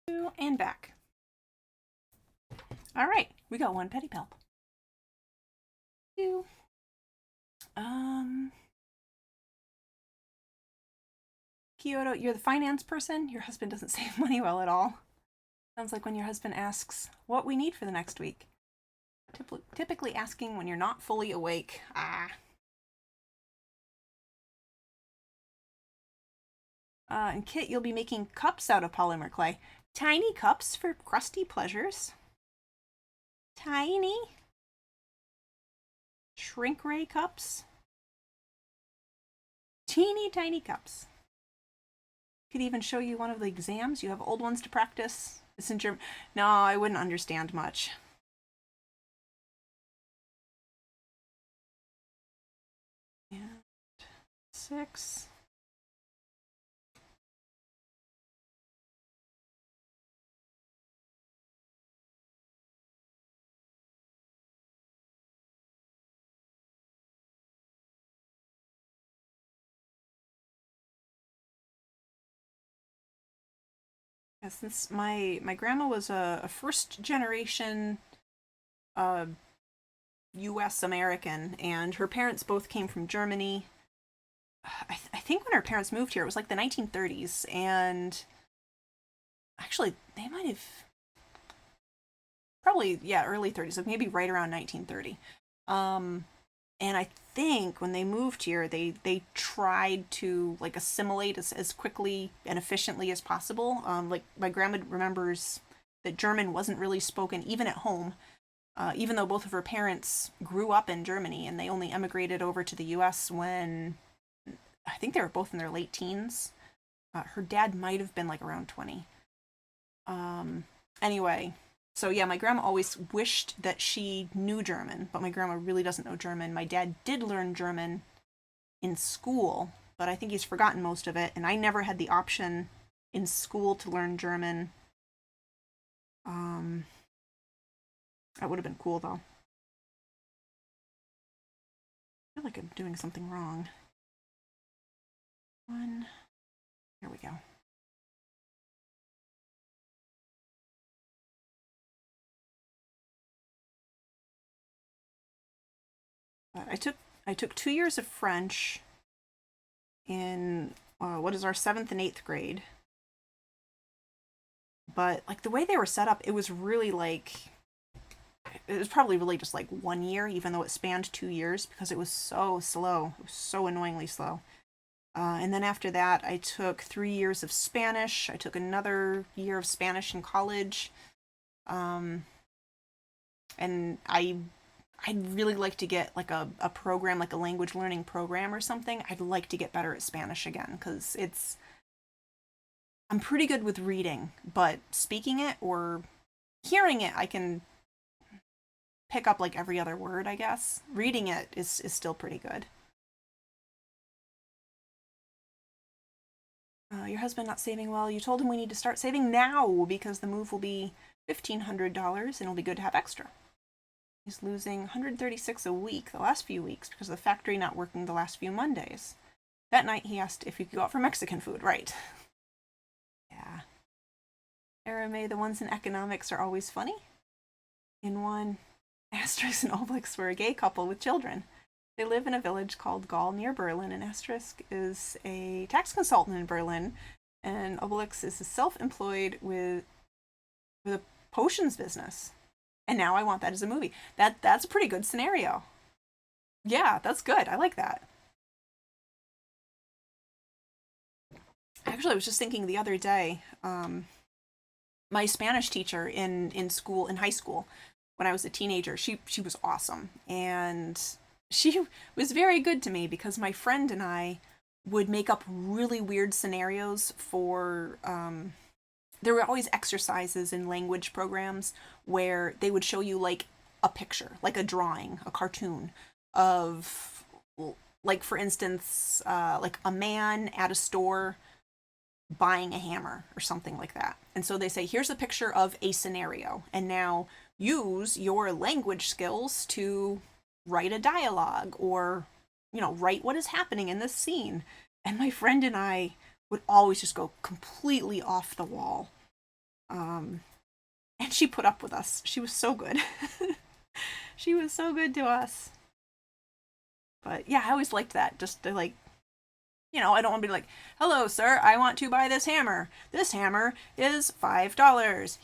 And back. All right, we got one petty pal. Two. Um, Kyoto, you're the finance person. Your husband doesn't save money well at all. Sounds like when your husband asks what we need for the next week. Typically asking when you're not fully awake. And Kit, you'll be making cups out of polymer clay. Tiny cups for crusty pleasures. Tiny shrink ray cups. Teeny tiny cups. Could even show you one of the exams. You have old ones to practice. It's in German. No, I wouldn't understand much. And 6. Yeah, since my grandma was a first generation U.S. American, and her parents both came from Germany. I think when her parents moved here, it was like the 1930s, and actually they might have probably early 30s, so maybe right around 1930. And I think when they moved here, they tried to like assimilate as quickly and efficiently as possible. Like my grandma remembers that German wasn't really spoken even at home, even though both of her parents grew up in Germany, and they only emigrated over to the U.S. when I think they were both in their late teens. Her dad might have been like around 20. Anyway, so yeah, my grandma always wished that she knew German, but my grandma really doesn't know German. My dad did learn German in school, but I think he's forgotten most of it, and I never had the option in school to learn German. Um, that would have been cool though. I feel like I'm doing something wrong. One. Here we go. I took 2 years of French in what is our seventh and eighth grade. But like the way they were set up, it was really like it was probably really just like 1 year, even though it spanned 2 years because it was so slow. It was so annoyingly slow. And then after that, I took 3 years of Spanish. I took another year of Spanish in college. Um, and I'd really like to get like a program, like a language learning program or something. I'd like to get better at Spanish again because I'm pretty good with reading, but speaking it or hearing it, I can pick up like every other word, I guess. Reading it is still pretty good. Your husband not saving well. You told him we need to start saving now because the move will be $1,500 and it'll be good to have extra. He's losing 136 a week the last few weeks because of the factory not working the last few Mondays. That night he asked if he could go out for Mexican food, right? Yeah. Arame, the ones in economics are always funny. In one, Asterisk and Obelix were a gay couple with children. They live in a village called Gaul near Berlin, and Asterisk is a tax consultant in Berlin, and Obelix is self-employed with a potions business. And now I want that as a movie. That's a pretty good scenario. Yeah, that's good. I like that. Actually, I was just thinking the other day, my Spanish teacher in school in high school when I was a teenager, she was awesome, and she was very good to me because my friend and I would make up really weird scenarios for there were always exercises in language programs where they would show you like a picture, like a drawing, a cartoon of like for instance like a man at a store buying a hammer or something like that. And so they say, here's a picture of a scenario, and now use your language skills to write a dialogue or, write what is happening in this scene. And my friend and I would always just go completely off the wall. Um, and she put up with us. She was so good. She was so good to us. But yeah, I always liked that. Just to like, I don't want to be like, hello, sir, I want to buy this hammer. This hammer is $5. Here,